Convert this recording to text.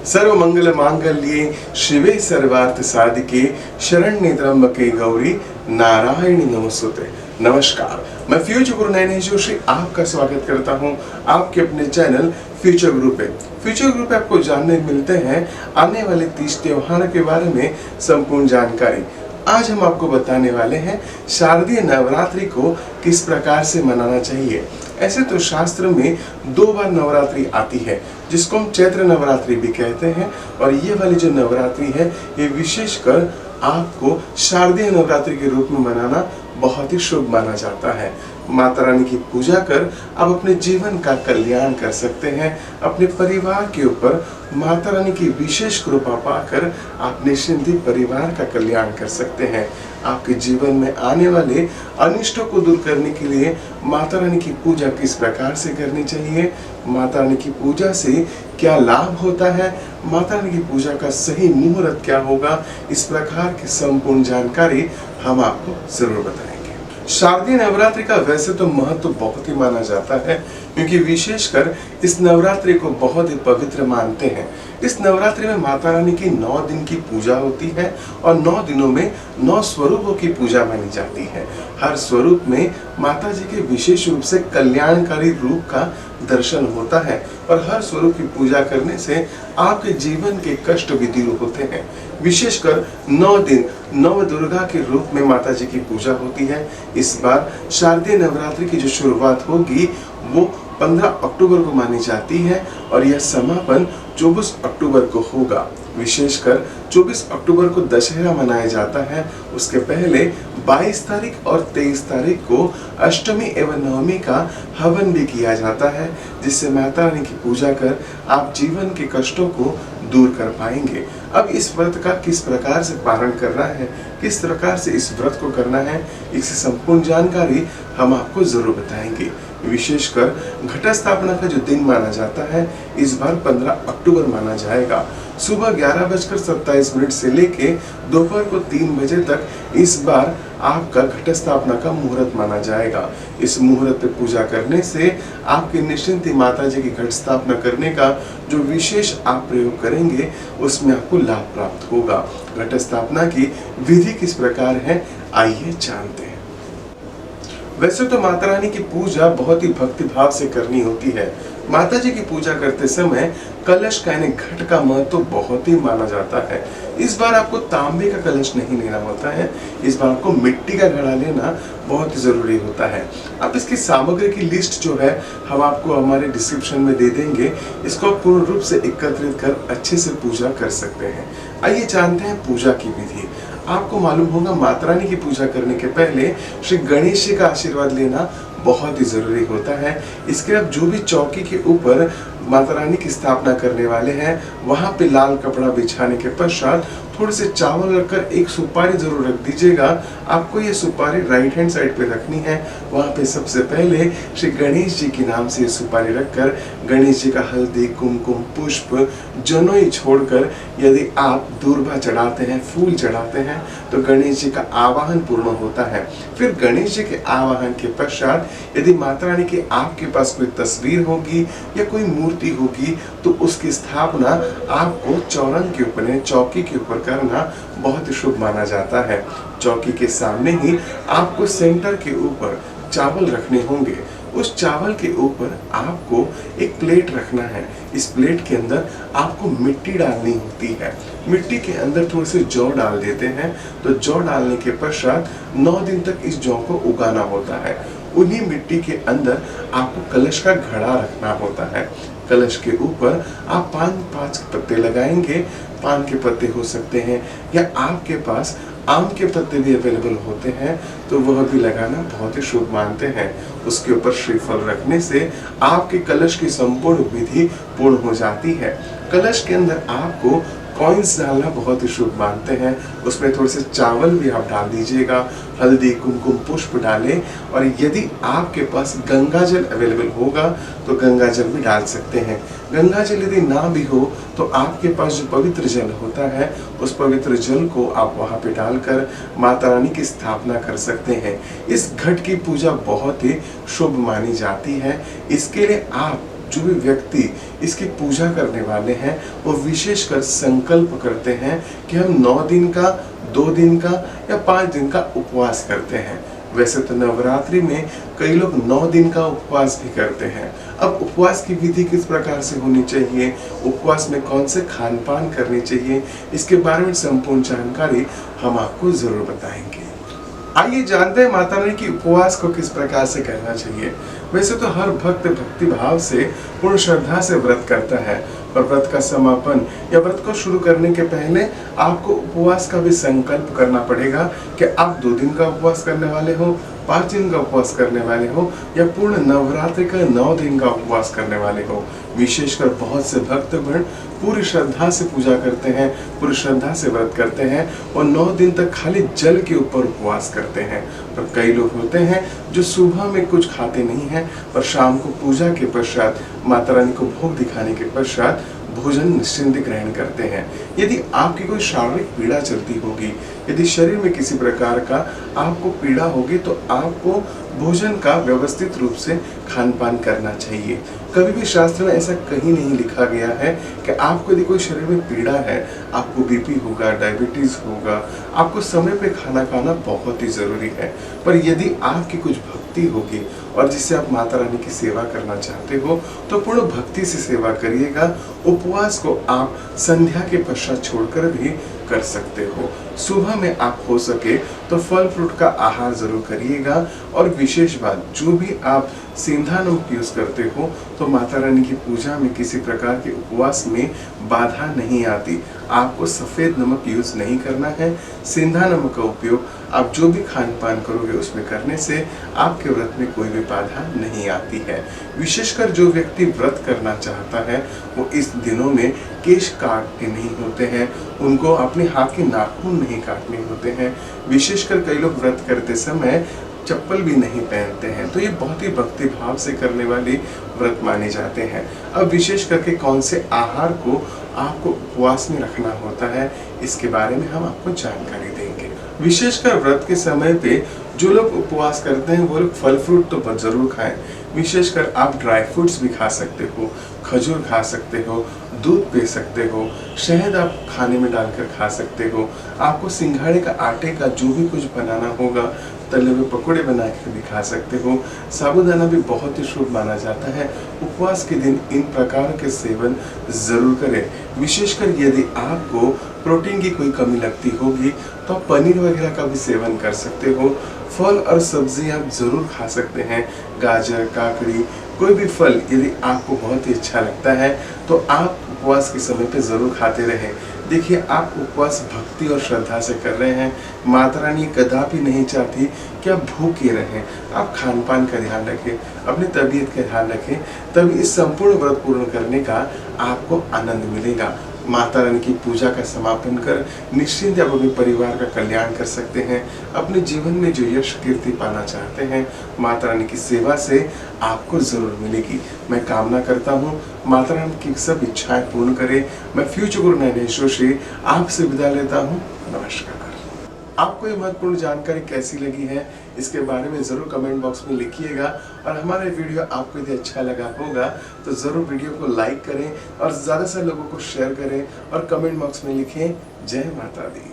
सर्व मंगल मांगल्ये शिवे सर्वार्थ साधिके शरण्ये त्र्यंबके गौरी नारायणी नमोस्तुते। नमस्कार, मैं फ्यूचर गुरु नैनेश जोशी आपका स्वागत करता हूं आपके अपने चैनल फ्यूचर गुरु पे। फ्यूचर गुरु पे आपको जानने मिलते हैं आने वाले 30 त्योहार के बारे में संपूर्ण जानकारी। आज हम आपको बताने वाले हैं शारदीय नवरात्रि को किस प्रकार से मनाना चाहिए। ऐसे तो शास्त्र में 2 बार नवरात्रि आती है, जिसको हम चैत्र नवरात्रि भी कहते हैं, और ये वाली जो नवरात्रि है ये विशेषकर आपको शारदीय नवरात्रि के रूप में मनाना बहुत ही शुभ माना जाता है। माता रानी की पूजा कर आप अपने जीवन का कल्याण कर सकते हैं। अपने परिवार के ऊपर माता रानी की विशेष कृपा पाकर आप निश्चिंत ही परिवार का कल्याण कर सकते हैं। आपके जीवन में आने वाले अनिष्टों को दूर करने के लिए माता रानी की पूजा किस प्रकार से करनी चाहिए, माता रानी की पूजा से क्या लाभ होता है, माता रानी की पूजा का सही मुहूर्त क्या होगा, इस प्रकार की संपूर्ण जानकारी हम आपको जरूर बताएंगे। शारदीय नवरात्रि का वैसे तो महत्व बहुत ही माना जाता है, क्योंकि विशेषकर इस नवरात्रि को बहुत ही पवित्र मानते हैं। इस नवरात्रि में माता रानी की 9 दिन की पूजा होती है और 9 दिनों में 9 स्वरूपों की पूजा मानी जाती है। हर स्वरूप में माता जी के विशेष रूप से कल्याणकारी रूप का दर्शन होता है, और हर स्वरूप की पूजा करने से आपके जीवन के कष्ट भी दूर होते हैं। विशेषकर 9 दिन नव दुर्गा के रूप में माता जी की पूजा होती है। इस बार शारदीय नवरात्रि की जो शुरुआत होगी वो 15 अक्टूबर को मानी जाती है, और यह समापन 24 अक्टूबर को होगा। विशेषकर 24 अक्टूबर को दशहरा मनाया जाता है। उसके पहले 22 तारीख और 23 तारीख को अष्टमी एवं नवमी का हवन भी किया जाता है, जिससे माता रानी की पूजा कर आप जीवन के कष्टों को दूर कर पाएंगे। अब इस व्रत का किस प्रकार से पालन करना है, किस प्रकार से इस व्रत को करना है, इसकी संपूर्ण जानकारी हम आपको जरूर बताएंगे। विशेषकर घट स्थापना का जो दिन माना जाता है इस बार 15 अक्टूबर माना जाएगा। सुबह 11:27 से लेके दोपहर को 3 बजे तक इस बार आपका घट स्थापना का मुहूर्त माना जाएगा। इस मुहूर्त पे पूजा करने से आपकी निश्चिंत माता जी की घट स्थापना करने का जो विशेष आप प्रयोग करेंगे उसमें आपको लाभ प्राप्त होगा। घट स्थापना की विधि किस प्रकार है, आइए जानते हैं। वैसे तो माता रानी की पूजा बहुत ही भक्ति भाव से करनी होती है। माता जी की पूजा करते समय कलश का यानी घट का महत्व तो बहुत ही माना जाता है। इस बार आपको तांबे का कलश नहीं लेना होता है, इस बार आपको मिट्टी का घड़ा लेना बहुत ही जरूरी होता है। आप इसकी सामग्री की लिस्ट जो है हम आपको हमारे डिस्क्रिप्शन में दे देंगे। इसको आप पूर्ण रूप से एकत्रित कर अच्छे से पूजा कर सकते हैं। आइए जानते हैं पूजा की विधि। आपको मालूम होगा माता रानी की पूजा करने के पहले श्री गणेश जी का आशीर्वाद लेना बहुत ही जरूरी होता है। इसके अब जो भी चौकी के ऊपर माता रानी की स्थापना करने वाले हैं वहां पे लाल कपड़ा बिछाने के पश्चात थोड़े से चावल रखकर एक सुपारी जरूर रख दीजिएगा। आपको ये सुपारी राइट हैंड साइड पे रखनी है। वहां पे सबसे पहले श्री गणेश जी के नाम से ये सुपारी रखकर गणेश जी का हल्दी, कुमकुम, पुष्प, जनोई छोड़कर यदि आप दूर्वा चढ़ाते हैं, फूल चढ़ाते हैं तो गणेश जी का आवाहन पूर्ण होता है। फिर गणेश जी के आवाहन के पश्चात यदि माता रानी की आपके पास कोई तस्वीर होगी या कोई मूर्ति होगी तो उसकी स्थापना आपको चौरंग के ऊपर, चौकी के ऊपर करना बहुत ही शुभ माना जाता है। चौकी के सामने ही आपको सेंटर के ऊपर चावल रखने होंगे। उस चावल के ऊपर आपको एक प्लेट रखना है। इस प्लेट के अंदर आपको मिट्टी डालनी होती है। मिट्टी के अंदर थोड़े से जौ डाल देते हैं, तो जौ डालने के पश्चात 9 दिन तक इस जौ को उगाना होता है। उन्हीं मिट्टी के अंदर आपको कलश का घड़ा रखना होता है। कलश के ऊपर आप 5 पत्ते लगाएंगे। पान के पत्ते हो सकते हैं या आपके पास आम के पत्ते भी अवेलेबल होते हैं तो वह भी लगाना बहुत ही शुभ मानते हैं। उसके ऊपर श्रीफल रखने से आपके कलश की संपूर्ण विधि पूर्ण हो जाती है। कलश के अंदर आपको कॉइन्स डालना बहुत ही शुभ मानते हैं। उसमें थोड़े से चावल भी आप डाल दीजिएगा, हल्दी, कुमकुम, पुष्प डालें, और यदि आपके पास गंगा जल अवेलेबल होगा तो गंगा जल भी डाल सकते हैं। गंगा जल यदि ना भी हो तो आपके पास जो पवित्र जल होता है उस पवित्र जल को आप वहां पे डालकर माता रानी की स्थापना कर सकते हैं। इस घट की पूजा बहुत ही शुभ मानी जाती है। इसके लिए आप जो भी व्यक्ति इसकी पूजा करने वाले हैं वो विशेषकर संकल्प करते हैं कि हम 9 दिन का, 2 दिन का या 5 दिन का उपवास करते हैं। वैसे तो नवरात्रि में कई लोग 9 दिन का उपवास भी करते हैं। अब उपवास की विधि किस प्रकार से होनी चाहिए, उपवास में कौन से खान पान करनी चाहिए, इसके बारे में संपूर्ण जानकारी हम आपको जरूर बताएंगे। आइए जानते हैं माता रानी की उपवास को किस प्रकार से करना चाहिए। वैसे तो हर भक्त भक्ति भाव से, पूर्ण श्रद्धा से व्रत करता है, पर व्रत का समापन या व्रत को शुरू करने के पहले आपको उपवास का भी संकल्प करना पड़ेगा कि आप 2 दिन का उपवास करने वाले हो, 5 दिन का उपवास करने वाले हो या पूर्ण नवरात्रि का 9 दिन का उपवास करने वाले हो। विशेषकर बहुत से भक्तगण पूरी श्रद्धा से पूजा करते हैं, पूरी श्रद्धा से व्रत करते हैं और 9 दिन तक खाली जल के ऊपर उपवास करते हैं। पर कई लोग होते हैं जो सुबह में कुछ खाते नहीं हैं और शाम को पूजा के पश्चात, माता रानी को भोग दिखाने के पश्चात भोजन निश्चिंत ग्रहण करते हैं। यदि आपकी कोई शारीरिक पीड़ा चलती होगी, यदि शरीर में किसी प्रकार का आपको पीड़ा होगी, तो आपको भोजन का व्यवस्थित रूप से खान पान करना चाहिए। कभी भी शास्त्र में ऐसा कहीं नहीं लिखा गया है कि आपको यदि कोई शरीर में पीड़ा है, आपको बीपी होगा, डायबिटीज होगा, आपको समय पे खाना खाना बहुत ही जरूरी है। पर यदि आपकी कुछ भक्ति होगी और जिससे आप माता रानी की सेवा करना चाहते हो तो पूर्ण भक्ति से सेवा करिएगा। उपवास को आप संध्या के पश्चात छोड़कर भी कर सकते हो। सुबह में आप हो सके तो फल फ्रूट का आहार जरूर करिएगा। और विशेष बात, जो भी आप सेंधा नमक यूज करते हो तो माता रानी की पूजा में किसी प्रकार के उपवास में बाधा नहीं आती। आपको सफेद नमक यूज नहीं करना है। सेंधा नमक का उपयोग आप जो भी खान पान करोगे उसमें करने से आपके व्रत में कोई भी बाधा नहीं आती है। विशेषकर जो व्यक्ति व्रत करना चाहता है वो इस दिनों में केश काटने नहीं होते हैं, उनको अपने हाथ के नाखून नहीं काटने होते हैं। विशेषकर कई लोग व्रत करते समय चप्पल भी नहीं पहनते हैं, तो ये बहुत ही भक्ति भाव से करने वाली व्रत माने जाते हैं। अब विशेष करके कौन से आहार को आपको उपवास में रखना होता है, इसके बारे में हम आपको जानकारी देंगे। विशेषकर व्रत के समय पे जो लोग उपवास करते हैं वो लोग फल फ्रूट तो जरूर खाएं। विशेषकर आप ड्राई फ्रूट्स भी खा सकते हो, खजूर खा सकते हो, दूध पी सकते हो, शहद आप खाने में डालकर खा सकते हो। आपको सिंघाड़े का आटे का जो भी कुछ बनाना होगा, तले हुए पकौड़े बना के भी खा सकते हो। साबूदाना भी बहुत ही शुभ माना जाता है। उपवास के दिन इन प्रकार के सेवन जरूर करें। विशेषकर यदि आपको प्रोटीन की कोई कमी लगती होगी तो आप पनीर वगैरह का भी सेवन कर सकते हो। फल और सब्जी आप जरूर खा सकते हैं। गाजर, काकड़ी, कोई भी फल यदि आपको बहुत ही अच्छा लगता है तो आप उपवास के समय पे जरूर खाते रहें। देखिए, आप उपवास भक्ति और श्रद्धा से कर रहे हैं। माता रानी कदापि नहीं चाहती कि आप भूखे रहें। आप खान पान का ध्यान रखें, अपनी तबीयत का ध्यान रखें, तभी इस संपूर्ण व्रत पूर्ण करने का आपको आनंद मिलेगा। माता रानी की पूजा का समापन कर निश्चिंत आप अपने परिवार का कल्याण कर सकते हैं। अपने जीवन में जो यश कीर्ति पाना चाहते हैं, माता रानी की सेवा से आपको जरूर मिलेगी। मैं कामना करता हूँ माता रानी की सब इच्छाएं पूर्ण करे। मैं फ्यूचर गुरु नैनेश जोशी आपसे विदा लेता हूँ। नमस्कार। आपको ये महत्वपूर्ण जानकारी कैसी लगी है, इसके बारे में जरूर कमेंट बॉक्स में लिखिएगा। और हमारा वीडियो आपको यदि अच्छा लगा होगा तो जरूर वीडियो को लाइक करें और ज़्यादा से लोगों को शेयर करें और कमेंट बॉक्स में लिखें जय माता दी।